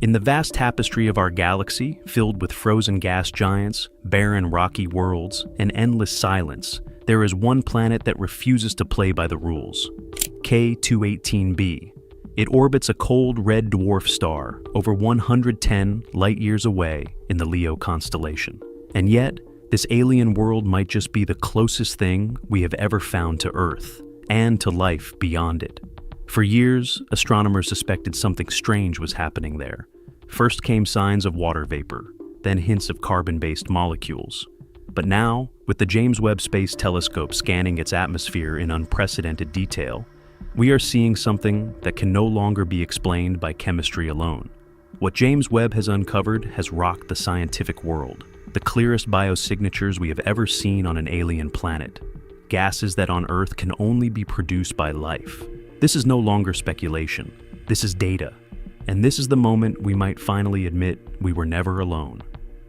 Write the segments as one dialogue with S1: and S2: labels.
S1: In the vast tapestry of our galaxy, filled with frozen gas giants, barren rocky worlds, and endless silence, there is one planet that refuses to play by the rules. K2-18B. It orbits a cold red dwarf star over 110 light-years away in the Leo constellation. And yet, this alien world might just be the closest thing we have ever found to Earth, and to life beyond it. For years, astronomers suspected something strange was happening there. First came signs of water vapor, then hints of carbon-based molecules. But now, with the James Webb Space Telescope scanning its atmosphere in unprecedented detail, we are seeing something that can no longer be explained by chemistry alone. What James Webb has uncovered has rocked the scientific world, the clearest biosignatures we have ever seen on an alien planet, gases that on Earth can only be produced by life. This is no longer speculation. This is data. And this is the moment we might finally admit we were never alone.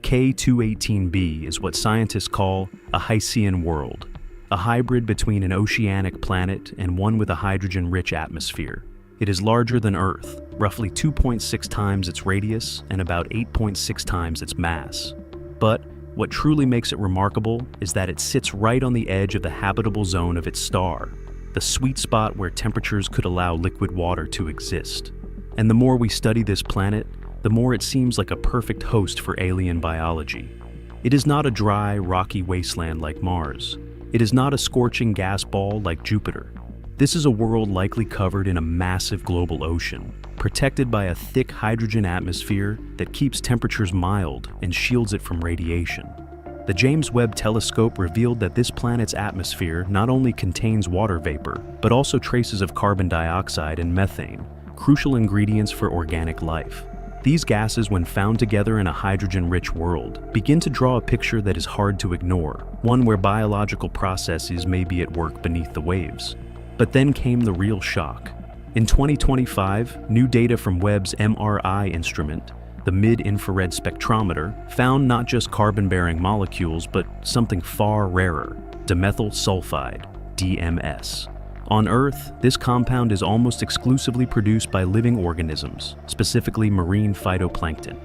S1: K2-18B is what scientists call a Hycean world, a hybrid between an oceanic planet and one with a hydrogen-rich atmosphere. It is larger than Earth, roughly 2.6 times its radius and about 8.6 times its mass. But what truly makes it remarkable is that it sits right on the edge of the habitable zone of its star, the sweet spot where temperatures could allow liquid water to exist. And the more we study this planet, the more it seems like a perfect host for alien biology. It is not a dry, rocky wasteland like Mars. It is not a scorching gas ball like Jupiter. This is a world likely covered in a massive global ocean, protected by a thick hydrogen atmosphere that keeps temperatures mild and shields it from radiation. The James Webb Telescope revealed that this planet's atmosphere not only contains water vapor, but also traces of carbon dioxide and methane, crucial ingredients for organic life. These gases, when found together in a hydrogen-rich world, begin to draw a picture that is hard to ignore, one where biological processes may be at work beneath the waves. But then came the real shock. In 2025, new data from Webb's MRI instrument, the mid-infrared spectrometer, found not just carbon-bearing molecules, but something far rarer, dimethyl sulfide, DMS. On Earth, this compound is almost exclusively produced by living organisms, specifically marine phytoplankton.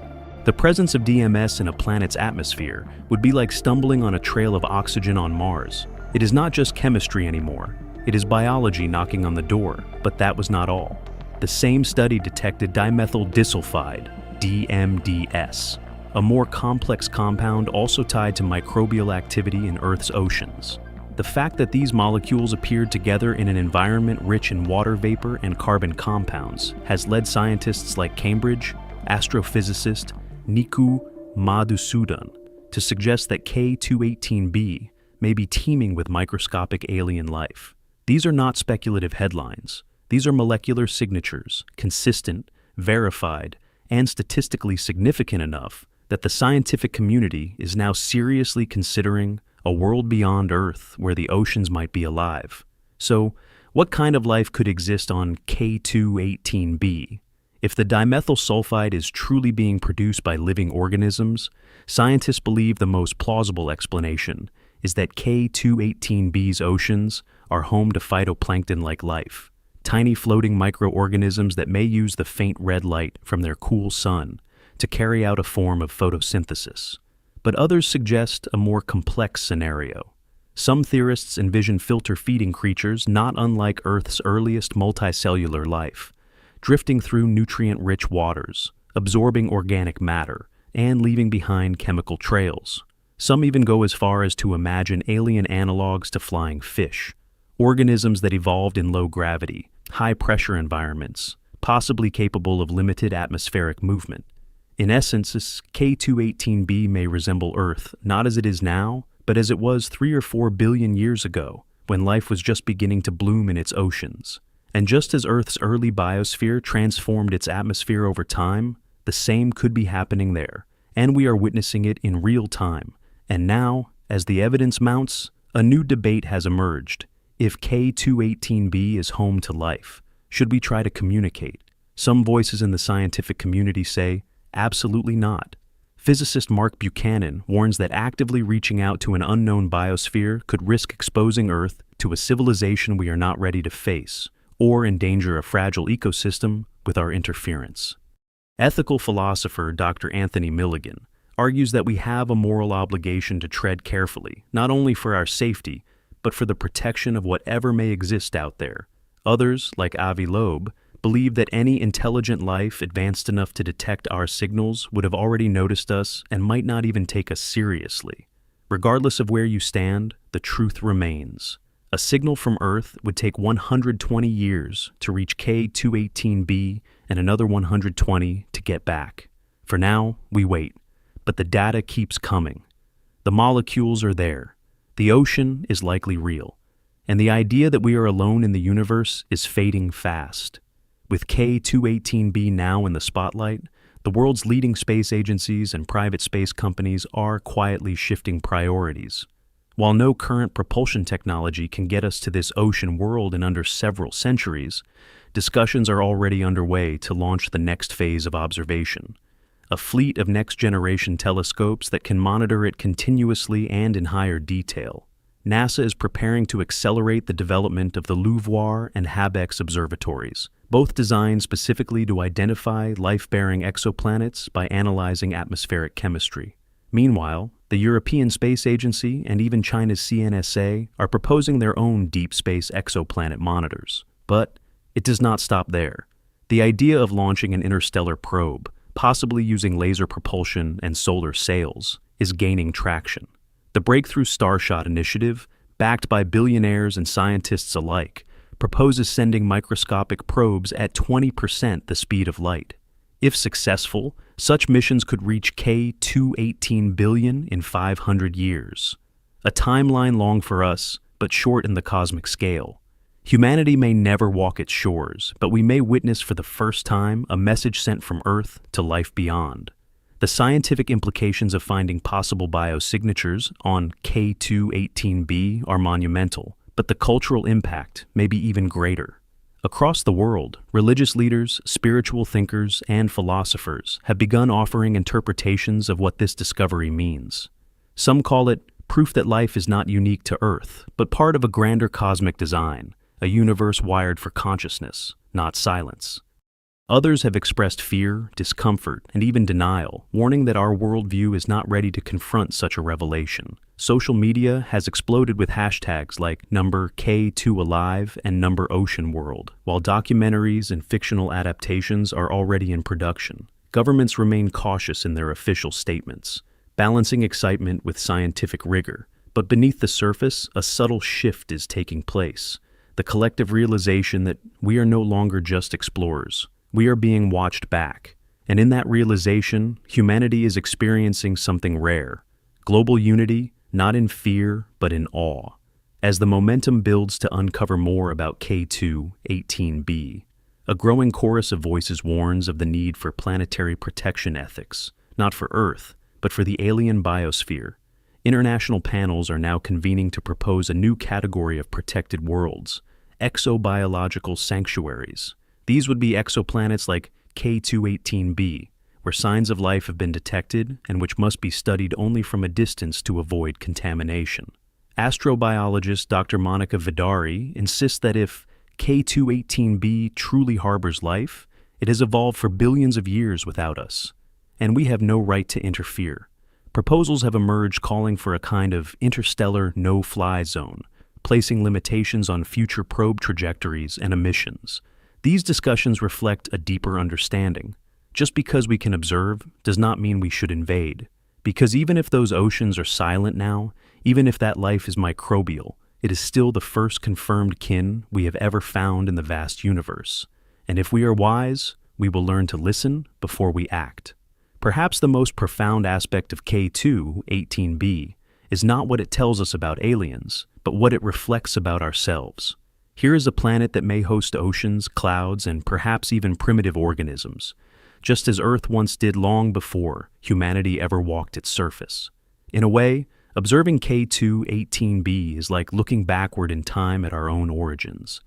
S1: The presence of DMS in a planet's atmosphere would be like stumbling on a trail of oxygen on Mars. It is not just chemistry anymore. It is biology knocking on the door, but that was not all. The same study detected dimethyl disulfide, DMDS, a more complex compound also tied to microbial activity in Earth's oceans. The fact that these molecules appeared together in an environment rich in water vapor and carbon compounds has led scientists like Cambridge astrophysicist Niku Madhusudan to suggest that K2-18B may be teeming with microscopic alien life. These are not speculative headlines. These are molecular signatures, consistent, verified, and statistically significant enough that the scientific community is now seriously considering a world beyond Earth where the oceans might be alive. So, what kind of life could exist on K2-18B? If the dimethyl sulfide is truly being produced by living organisms, scientists believe the most plausible explanation is that K2-18B's oceans are home to phytoplankton-like life, tiny floating microorganisms that may use the faint red light from their cool sun to carry out a form of photosynthesis. But others suggest a more complex scenario. Some theorists envision filter-feeding creatures not unlike Earth's earliest multicellular life, drifting through nutrient-rich waters, absorbing organic matter, and leaving behind chemical trails. Some even go as far as to imagine alien analogs to flying fish, organisms that evolved in low-gravity, high-pressure environments, possibly capable of limited atmospheric movement. In essence, this K2-18B may resemble Earth not as it is now, but as it was 3 or 4 billion years ago, when life was just beginning to bloom in its oceans. And just as Earth's early biosphere transformed its atmosphere over time, the same could be happening there, and we are witnessing it in real time. And now, as the evidence mounts, a new debate has emerged. If K2-18B is home to life, should we try to communicate? Some voices in the scientific community say, absolutely not. Physicist Mark Buchanan warns that actively reaching out to an unknown biosphere could risk exposing Earth to a civilization we are not ready to face, or endanger a fragile ecosystem with our interference. Ethical philosopher Dr. Anthony Milligan argues that we have a moral obligation to tread carefully, not only for our safety, but for the protection of whatever may exist out there. Others, like Avi Loeb, believe that any intelligent life advanced enough to detect our signals would have already noticed us and might not even take us seriously. Regardless of where you stand, the truth remains. A signal from Earth would take 120 years to reach K2-18B and another 120 to get back. For now, we wait, but the data keeps coming. The molecules are there. The ocean is likely real. And the idea that we are alone in the universe is fading fast. With K2-18B now in the spotlight, the world's leading space agencies and private space companies are quietly shifting priorities. While no current propulsion technology can get us to this ocean world in under several centuries, discussions are already underway to launch the next phase of observation. A fleet of next-generation telescopes that can monitor it continuously and in higher detail. NASA is preparing to accelerate the development of the LUVOIR and HABEX observatories, both designed specifically to identify life-bearing exoplanets by analyzing atmospheric chemistry. Meanwhile, the European Space Agency and even China's CNSA are proposing their own deep space exoplanet monitors. But it does not stop there. The idea of launching an interstellar probe, possibly using laser propulsion and solar sails, is gaining traction. The Breakthrough Starshot initiative, backed by billionaires and scientists alike, proposes sending microscopic probes at 20% the speed of light. If successful, such missions could reach K2-18 billion in 500 years. A timeline long for us, but short in the cosmic scale. Humanity may never walk its shores, but we may witness for the first time a message sent from Earth to life beyond. The scientific implications of finding possible biosignatures on K2-18B are monumental, but the cultural impact may be even greater. Across the world, religious leaders, spiritual thinkers, and philosophers have begun offering interpretations of what this discovery means. Some call it proof that life is not unique to Earth, but part of a grander cosmic design, a universe wired for consciousness, not silence. Others have expressed fear, discomfort, and even denial, warning that our worldview is not ready to confront such a revelation. Social media has exploded with hashtags like #K2Alive and #OceanWorld, while documentaries and fictional adaptations are already in production. Governments remain cautious in their official statements, balancing excitement with scientific rigor. But beneath the surface, a subtle shift is taking place. The collective realization that we are no longer just explorers. We are being watched back, and in that realization, humanity is experiencing something rare. Global unity, not in fear, but in awe. As the momentum builds to uncover more about K2-18B, a growing chorus of voices warns of the need for planetary protection ethics, not for Earth, but for the alien biosphere. International panels are now convening to propose a new category of protected worlds, exobiological sanctuaries. These would be exoplanets like K2-18B, where signs of life have been detected and which must be studied only from a distance to avoid contamination. Astrobiologist Dr. Monica Vidari insists that if K2-18B truly harbors life, it has evolved for billions of years without us, and we have no right to interfere. Proposals have emerged calling for a kind of interstellar no-fly zone, placing limitations on future probe trajectories and emissions. These discussions reflect a deeper understanding. Just because we can observe does not mean we should invade. Because even if those oceans are silent now, even if that life is microbial, it is still the first confirmed kin we have ever found in the vast universe. And if we are wise, we will learn to listen before we act. Perhaps the most profound aspect of K2-18B is not what it tells us about aliens, but what it reflects about ourselves. Here is a planet that may host oceans, clouds, and perhaps even primitive organisms, just as Earth once did long before humanity ever walked its surface. In a way, observing K2-18B is like looking backward in time at our own origins.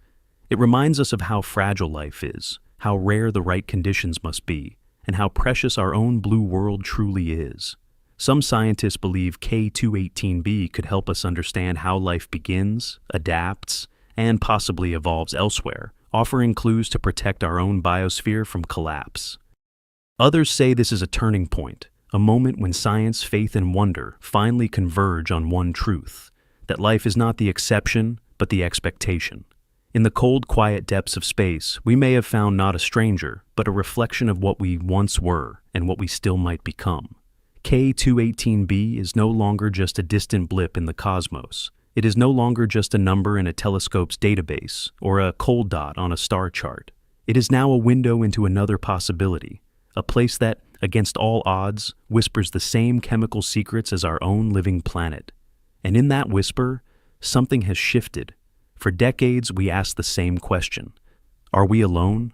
S1: It reminds us of how fragile life is, how rare the right conditions must be, and how precious our own blue world truly is. Some scientists believe K2-18B could help us understand how life begins, adapts, and possibly evolves elsewhere, offering clues to protect our own biosphere from collapse. Others say this is a turning point, a moment when science, faith, and wonder finally converge on one truth, that life is not the exception, but the expectation. In the cold, quiet depths of space, we may have found not a stranger, but a reflection of what we once were and what we still might become. K2-18B is no longer just a distant blip in the cosmos. It is no longer just a number in a telescope's database or a cold dot on a star chart. It is now a window into another possibility, a place that, against all odds, whispers the same chemical secrets as our own living planet. And in that whisper, something has shifted. For decades, we asked the same question. Are we alone?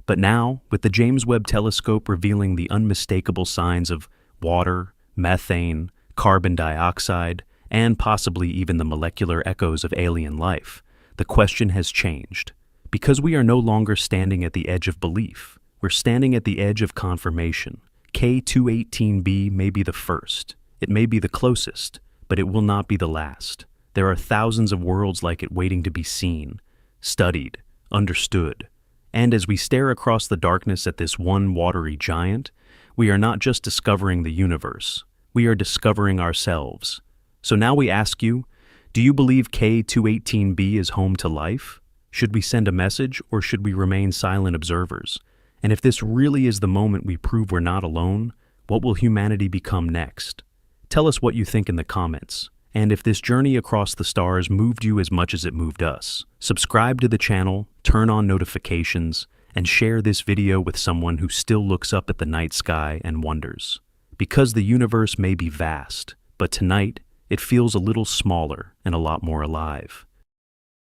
S1: But now, with the James Webb Telescope revealing the unmistakable signs of water, methane, carbon dioxide, and possibly even the molecular echoes of alien life, the question has changed. Because we are no longer standing at the edge of belief, we're standing at the edge of confirmation. K2-18B may be the first, it may be the closest, but it will not be the last. There are thousands of worlds like it waiting to be seen, studied, understood. And as we stare across the darkness at this one watery giant, we are not just discovering the universe, we are discovering ourselves. So now we ask you, do you believe K2-18B is home to life? Should we send a message, or should we remain silent observers? And if this really is the moment we prove we're not alone, what will humanity become next? Tell us what you think in the comments. And if this journey across the stars moved you as much as it moved us, subscribe to the channel, turn on notifications, and share this video with someone who still looks up at the night sky and wonders. Because the universe may be vast, but tonight it feels a little smaller and a lot more alive.